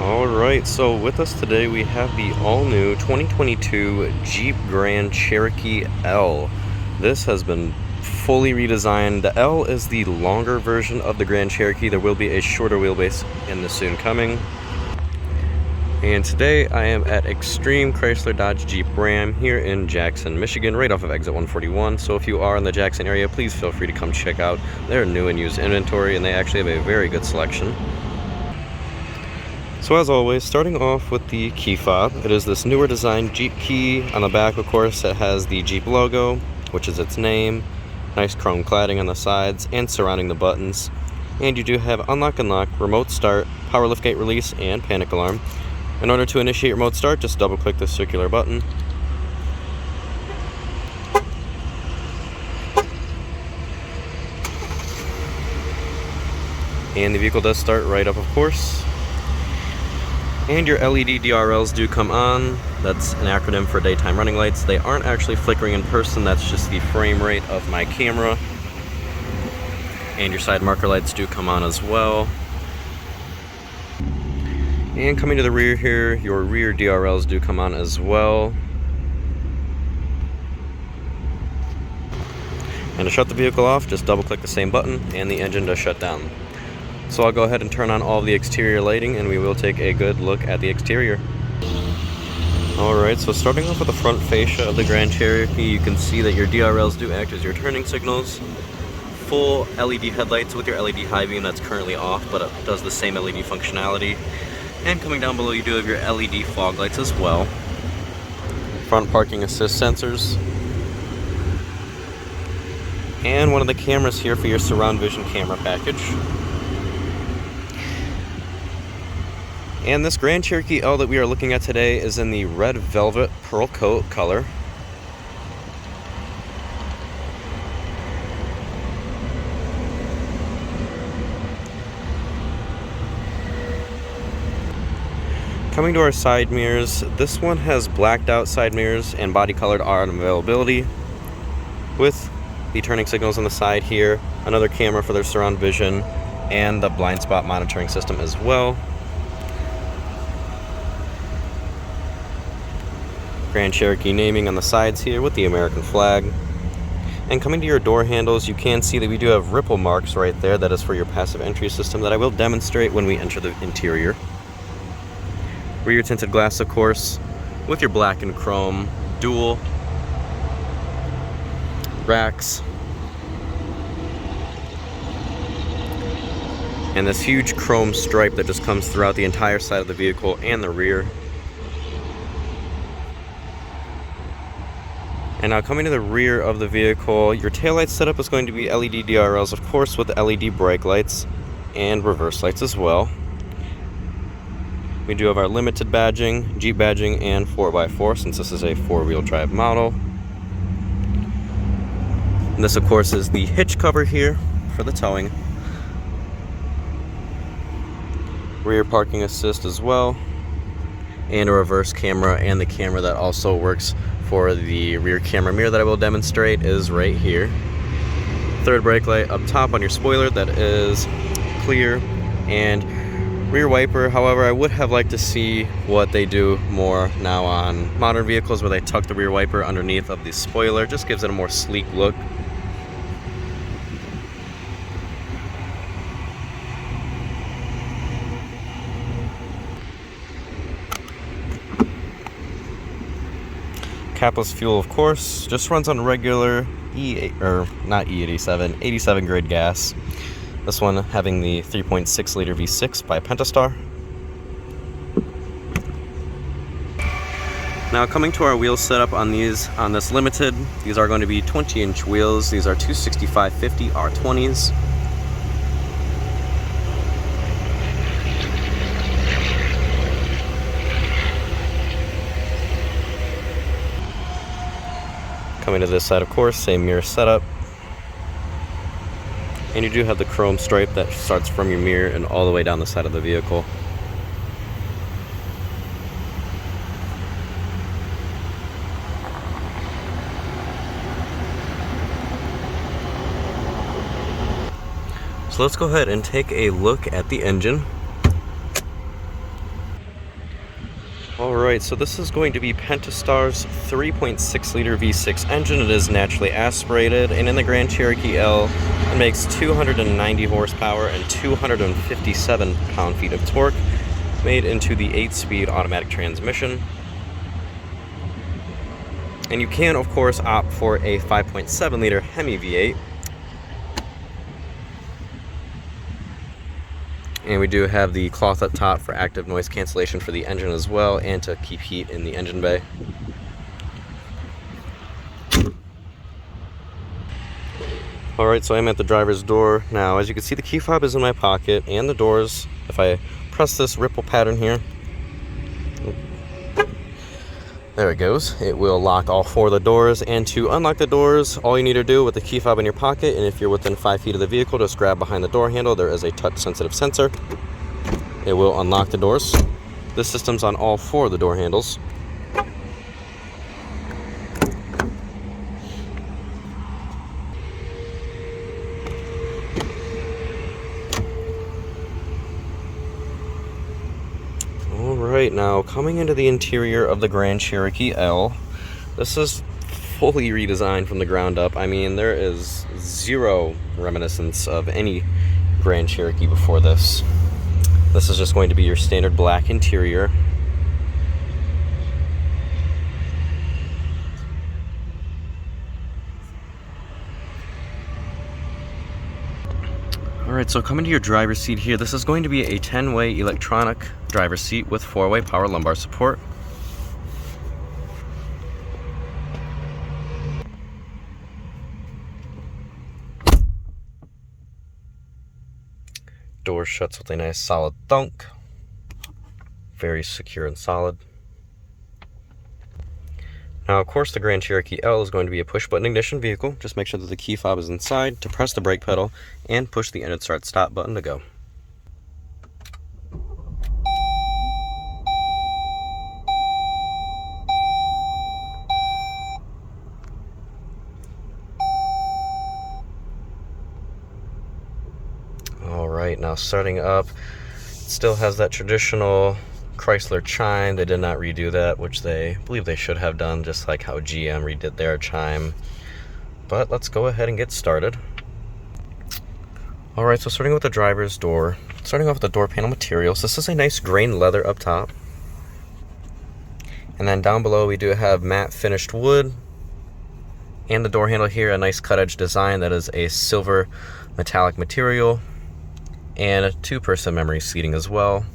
Alright, so with us today we have the all-new 2022 Jeep Grand Cherokee L. This has been fully redesigned. The L is the longer version of the Grand Cherokee. There will be a shorter wheelbase in the soon coming. And today I am at Extreme Chrysler Dodge Jeep Ram here in Jackson, Michigan, right off of exit 141. So if you are in the Jackson area, please feel free to come check out their new and used inventory, and they actually have a very good selection. So as always, starting off with the key fob, it is this newer design Jeep key. On the back, of course, it has the Jeep logo, which is its name, nice chrome cladding on the sides and surrounding the buttons. And you do have unlock and lock, remote start, power liftgate release, and panic alarm. In order to initiate remote start, just double click this circular button. And the vehicle does start right up, of course. And your LED DRLs do come on. That's an acronym for daytime running lights. They aren't actually flickering in person, that's just the frame rate of my camera. And your side marker lights do come on as well. And coming to the rear here, your rear DRLs do come on as well. And to shut the vehicle off, just double click the same button and the engine does shut down. So I'll go ahead and turn on all of the exterior lighting and we will take a good look at the exterior. Alright, so starting off with the front fascia of the Grand Cherokee, you can see that your DRLs do act as your turning signals. Full LED headlights with your LED high beam that's currently off, but it does the same LED functionality. And coming down below, you do have your LED fog lights as well. Front parking assist sensors. And one of the cameras here for your surround vision camera package. And this Grand Cherokee L that we are looking at today is in the red velvet pearl coat color. Coming to our side mirrors, this one has blacked out side mirrors and body colored are on availability with the turning signals on the side here, another camera for their surround vision, and the blind spot monitoring system as well. Grand Cherokee naming on the sides here with the American flag. And coming to your door handles, you can see that we do have ripple marks right there. That is for your passive entry system that I will demonstrate when we enter the interior. Rear tinted glass, of course, with your black and chrome dual racks. And this huge chrome stripe that just comes throughout the entire side of the vehicle and the rear. And now coming to the rear of the vehicle, your taillight setup is going to be LED DRLs, of course, with LED brake lights and reverse lights as well. We do have our limited badging, Jeep badging, and 4x4 since this is a four-wheel drive model. And this, of course, is the hitch cover here for the towing. Rear parking assist as well. And a reverse camera, and the camera that also works for the rear camera mirror that I will demonstrate is right here. Third brake light up top on your spoiler that is clear, and rear wiper. However, I would have liked to see what they do more now on modern vehicles where they tuck the rear wiper underneath of the spoiler. Just gives it a more sleek look. Capless fuel, of course, just runs on regular not E87, 87 grade gas. This one having the 3.6 liter V6 by Pentastar. Now coming to our wheel setup on this Limited, these are going to be 20-inch wheels. These are 265/50 R20s. Coming to this side, of course, same mirror setup. And you do have the chrome stripe that starts from your mirror and all the way down the side of the vehicle. So let's go ahead and take a look at the engine. Alright, so this is going to be Pentastar's 3.6 liter V6 engine. It is naturally aspirated, and in the Grand Cherokee L, it makes 290 horsepower and 257 pound-feet of torque, made into the 8-speed automatic transmission. And you can, of course, opt for a 5.7 liter Hemi V8. And we do have the cloth up top for active noise cancellation for the engine as well, and to keep heat in the engine bay. Alright, so I'm at the driver's door now. As you can see, the key fob is in my pocket, and the doors, if I press this ripple pattern here, there it goes. It will lock all 4 of the doors, and to unlock the doors, all you need to do with the key fob in your pocket, and if you're within 5 feet of the vehicle, just grab behind the door handle. There is a touch-sensitive sensor. It will unlock the doors. This system's on all 4 of the door handles. Alright, now coming into the interior of the Grand Cherokee L, this is fully redesigned from the ground up. I mean, there is zero reminiscence of any Grand Cherokee before this. This is just going to be your standard black interior. Alright, so coming to your driver's seat here, this is going to be a 10-way electronic driver's seat with 4-way power lumbar support. Door shuts with a nice solid thunk. Very secure and solid. Now, of course, the Grand Cherokee L is going to be a push-button ignition vehicle. Just make sure that the key fob is inside to press the brake pedal and push the engine start-stop button to go. Alright, now starting up, it still has that traditional Chrysler chime. They did not redo that, which they believe they should have done, just like how GM redid their chime. But let's go ahead and get started. Alright, so starting with the driver's door, starting off with the door panel materials, this is a nice grain leather up top. And then down below we do have matte finished wood. And the door handle here, a nice cut edge design that is a silver metallic material. And a 2-person memory seating as well,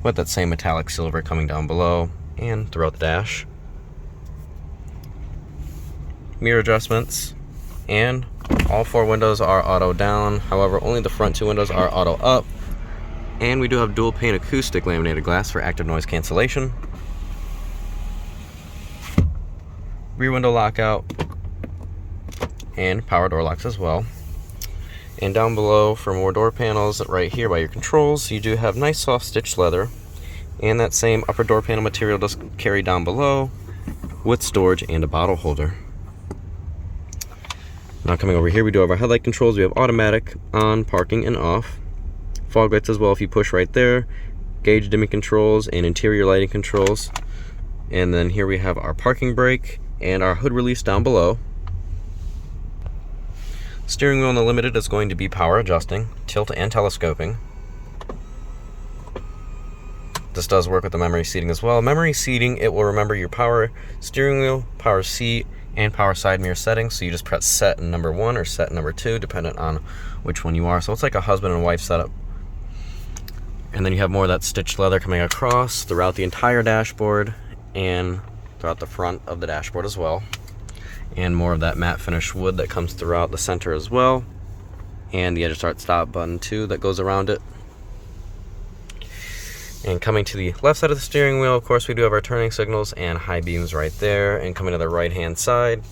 with that same metallic silver coming down below and throughout the dash. Mirror adjustments, and all 4 windows are auto down. However, only the front 2 windows are auto up. And we do have dual pane acoustic laminated glass for active noise cancellation. Rear window lockout and power door locks as well. And down below, for more door panels, right here by your controls, you do have nice soft stitched leather. And that same upper door panel material does carry down below with storage and a bottle holder. Now coming over here, we do have our headlight controls. We have automatic, on, parking, and off. Fog lights as well if you push right there. Gauge dimming controls and interior lighting controls. And then here we have our parking brake and our hood release down below. Steering wheel in the Limited is going to be power adjusting, tilt and telescoping. This does work with the memory seating as well. Memory seating, it will remember your power steering wheel, power seat, and power side mirror settings. So you just press set in number 1 or set in number 2, depending on which one you are. So it's like a husband and wife setup. And then you have more of that stitched leather coming across throughout the entire dashboard and throughout the front of the dashboard as well. And more of that matte finish wood that comes throughout the center as well. And the edge start stop button too that goes around it. And coming to the left side of the steering wheel, of course, we do have our turning signals and high beams right there. And coming to the right hand side,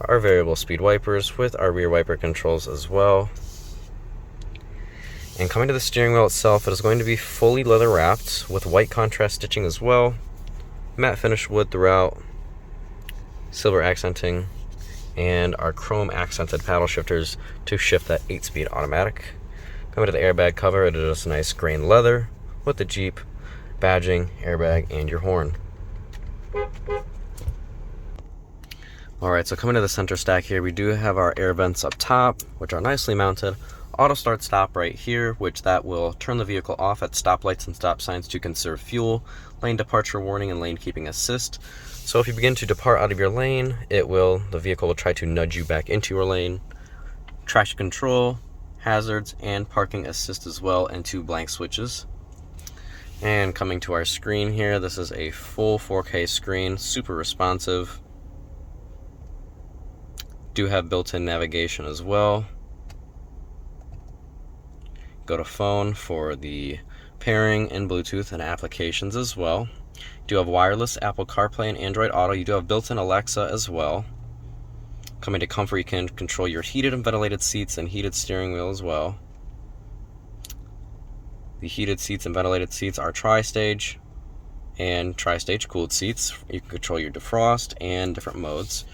our variable speed wipers with our rear wiper controls as well. And coming to the steering wheel itself, it is going to be fully leather wrapped with white contrast stitching as well. Matte finish wood throughout. Silver accenting, and our chrome accented paddle shifters to shift that 8-speed automatic. Coming to the airbag cover, it is just nice grain leather with the Jeep badging, airbag, and your horn. Alright, so coming to the center stack here, we do have our air vents up top, which are nicely mounted. Auto start stop right here, which that will turn the vehicle off at stoplights and stop signs to conserve fuel. Lane departure warning and lane keeping assist. So if you begin to depart out of your lane, the vehicle will try to nudge you back into your lane. Traction control, hazards, and parking assist as well, and 2 blank switches. And coming to our screen here, this is a full 4K screen, super responsive. Do have built-in navigation as well. Go to phone for the pairing and Bluetooth and applications as well. Do have wireless Apple CarPlay and Android Auto. You do have built-in Alexa as well. Coming to comfort, you can control your heated and ventilated seats and heated steering wheel as well. The heated seats and ventilated seats are tri-stage and tri-stage cooled seats. You can control your defrost and different modes.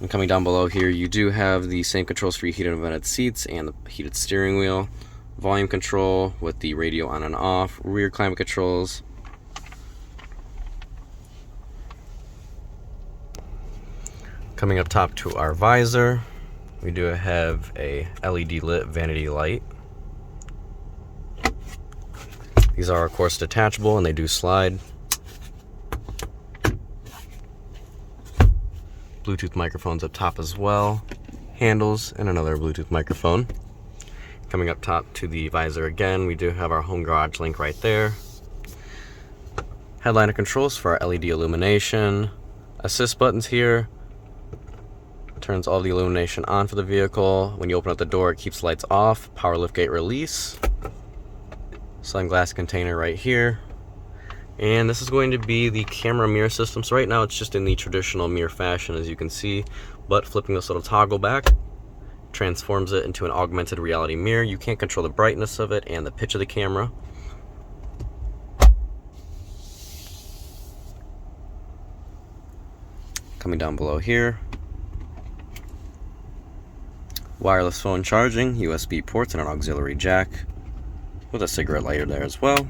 And coming down below here, you do have the same controls for your heated and ventilated seats and the heated steering wheel. Volume control with the radio on and off. Rear climate controls. Coming up top to our visor, we do have a LED lit vanity light. These are of course detachable and they do slide. Bluetooth microphones up top as well. Handles and another Bluetooth microphone. Coming up top to the visor again, we do have our home garage link right there. Headliner controls for our LED illumination. Assist buttons here. Turns all the illumination on for the vehicle. When you open up the door, it keeps lights off. Power liftgate release. Sunglass container right here. And this is going to be the camera mirror system. So right now it's just in the traditional mirror fashion, as you can see, but flipping this little toggle back transforms it into an augmented reality mirror. You can't control the brightness of it and the pitch of the camera. Coming down below here, wireless phone charging, USB ports, and an auxiliary jack with a cigarette lighter there as well.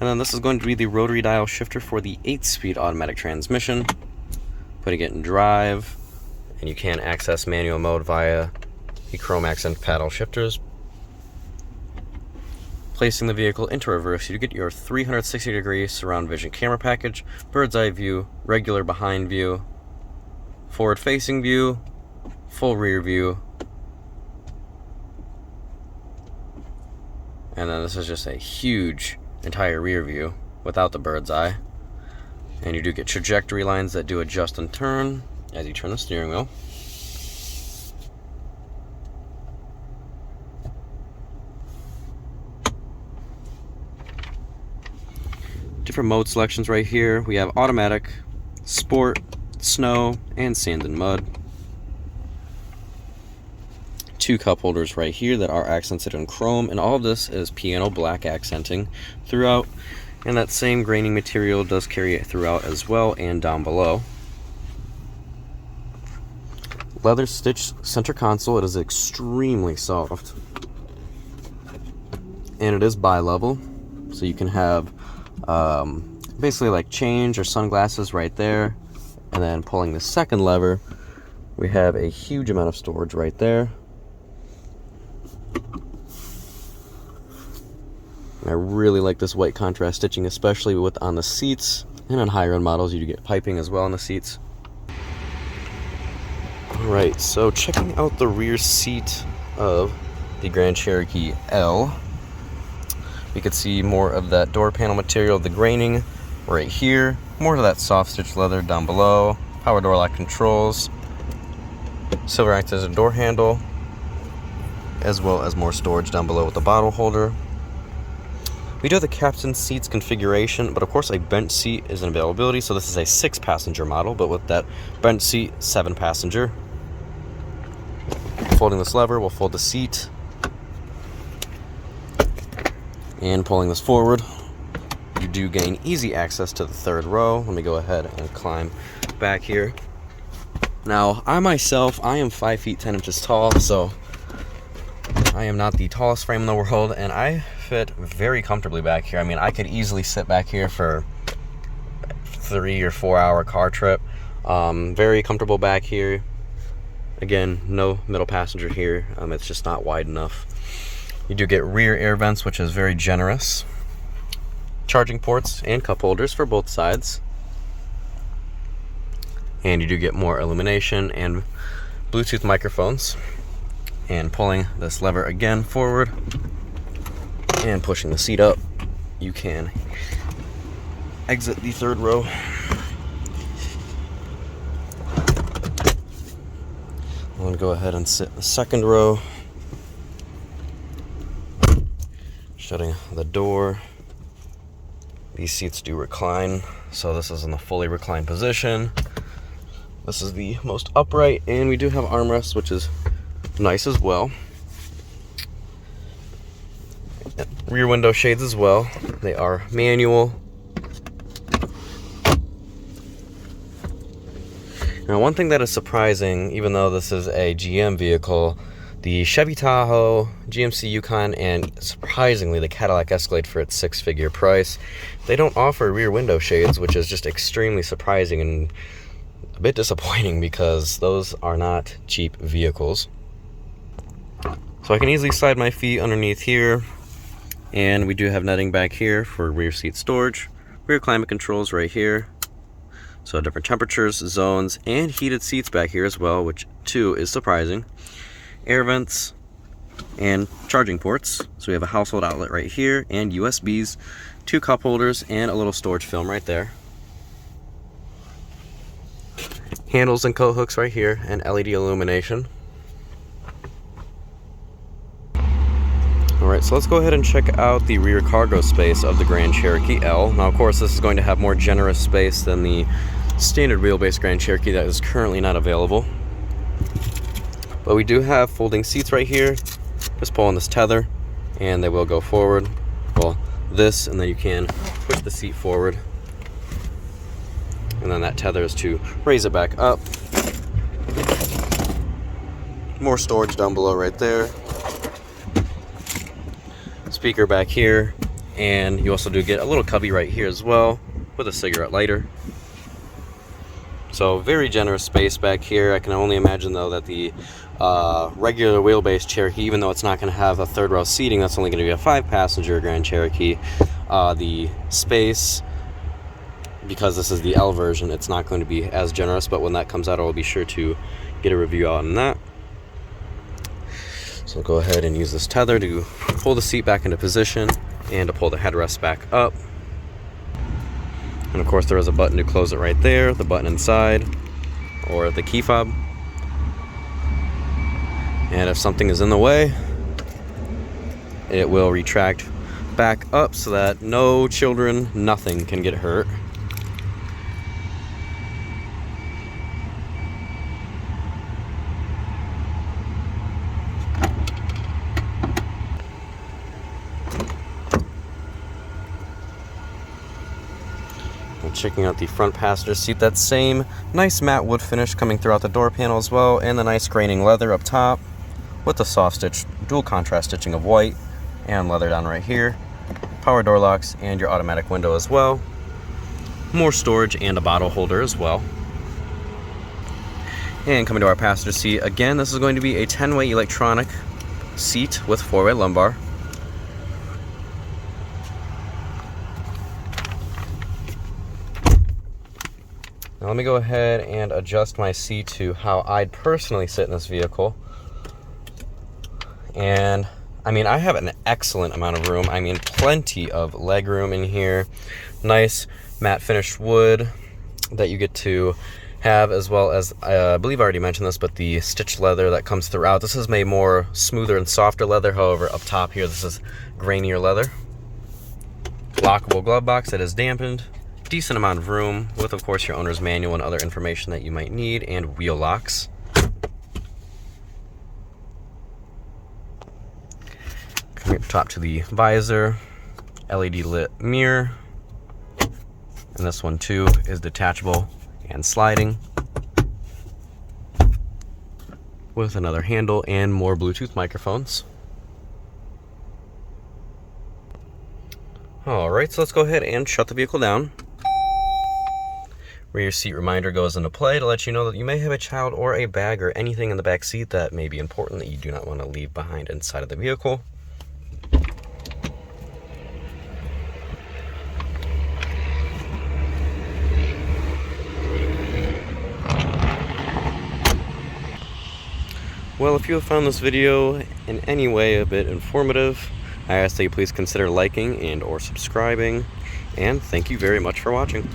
And then this is going to be the rotary dial shifter for the 8-speed automatic transmission. Putting it in drive, and you can access manual mode via the chrome accent paddle shifters. Placing the vehicle into reverse, you get your 360-degree surround vision camera package, bird's eye view, regular behind view, forward-facing view, full rear view, and then this is just a huge entire rear view without the bird's eye. And you do get trajectory lines that do adjust and turn as you turn the steering wheel. Different mode selections right here. We have automatic, sport, snow, and sand and mud. 2 cup holders right here that are accented in chrome, and all of this is piano black accenting throughout, and that same graining material does carry it throughout as well and down below. Leather stitched center console. It is extremely soft, and it is bi-level, so you can have basically like change or sunglasses right there, and then pulling the second lever, we have a huge amount of storage right there. I really like this white contrast stitching, especially with on the seats, and on higher end models you do get piping as well on the seats. Alright, so checking out the rear seat of the Grand Cherokee L, we could see more of that door panel material, the graining right here, more of that soft stitch leather down below, power door lock controls, silver acts as a door handle, as well as more storage down below with the bottle holder. We do have the captain seats configuration, but of course a bench seat is an availability, so this is a 6-passenger model, but with that bench seat, 7-passenger. Folding this lever will fold the seat, and pulling this forward, you do gain easy access to the 3rd row. Let me go ahead and climb back here. Now, I myself, I am 5 feet 10 inches tall, so I am not the tallest frame in the world, and I fit very comfortably back here. I mean, I could easily sit back here for 3 or 4 hour car trip. Very comfortable back here. Again, no middle passenger here. It's just not wide enough. You do get rear air vents, which is very generous. Charging ports and cup holders for both sides. And you do get more illumination and Bluetooth microphones. And pulling this lever again forward and pushing the seat up, you can exit the third row. I'm going to go ahead and sit in the second row. Shutting the door. These seats do recline, so this is in the fully reclined position. This is the most upright, and we do have armrests, which is nice as well. Rear window shades as well. They are manual. Now, one thing that is surprising, even though this is a GM vehicle, the Chevy Tahoe, GMC Yukon, and surprisingly the Cadillac Escalade for its six-figure price, they don't offer rear window shades, which is just extremely surprising and a bit disappointing because those are not cheap vehicles. So I can easily slide my feet underneath here, and we do have netting back here for rear seat storage, rear climate controls right here, so different temperatures, zones, and heated seats back here as well, which too is surprising. Air vents and charging ports, so we have a household outlet right here and USBs, 2 cup holders, and a little storage film right there. Handles and coat hooks right here, and LED illumination. Alright, so let's go ahead and check out the rear cargo space of the Grand Cherokee L. Now, of course, this is going to have more generous space than the standard wheelbase Grand Cherokee that is currently not available. But we do have folding seats right here. Just pull on this tether, and they will go forward. Well, this, and then you can push the seat forward. And then that tether is to raise it back up. More storage down below right there. Speaker back here, and you also do get a little cubby right here as well with a cigarette lighter. So very generous space back here. I can only imagine though that the regular wheelbase Cherokee, even though it's not going to have a third row seating, that's only going to be a 5-passenger Grand Cherokee, the space, because this is the L version, it's not going to be as generous, but when that comes out, I will be sure to get a review out on that. So go ahead and use this tether to pull the seat back into position and to pull the headrest back up. And of course there is a button to close it right there, the button inside, or the key fob. And if something is in the way, it will retract back up so that no children, nothing can get hurt. Checking out the front passenger seat, that same nice matte wood finish coming throughout the door panel as well, and the nice graining leather up top with the soft stitch dual contrast stitching of white and leather down right here. Power door locks and your automatic window as well. More storage and a bottle holder as well. And coming to our passenger seat, again, this is going to be a 10-way electronic seat with 4-way lumbar. Now let me go ahead and adjust my seat to how I'd personally sit in this vehicle. And I mean, I have an excellent amount of room. I mean, plenty of leg room in here. Nice matte finished wood that you get to have, as well as, I believe I already mentioned this, but the stitched leather that comes throughout. This is made more smoother and softer leather. However, up top here, this is grainier leather. Lockable glove box that is dampened. Decent amount of room with, of course, your owner's manual and other information that you might need, and wheel locks. Coming up top to the visor, LED lit mirror, and this one too is detachable and sliding with another handle and more Bluetooth microphones. Alright, so let's go ahead and shut the vehicle down. Rear seat reminder goes into play to let you know that you may have a child or a bag or anything in the back seat that may be important that you do not want to leave behind inside of the vehicle. Well, if you have found this video in any way a bit informative, I ask that you please consider liking and or subscribing, and thank you very much for watching.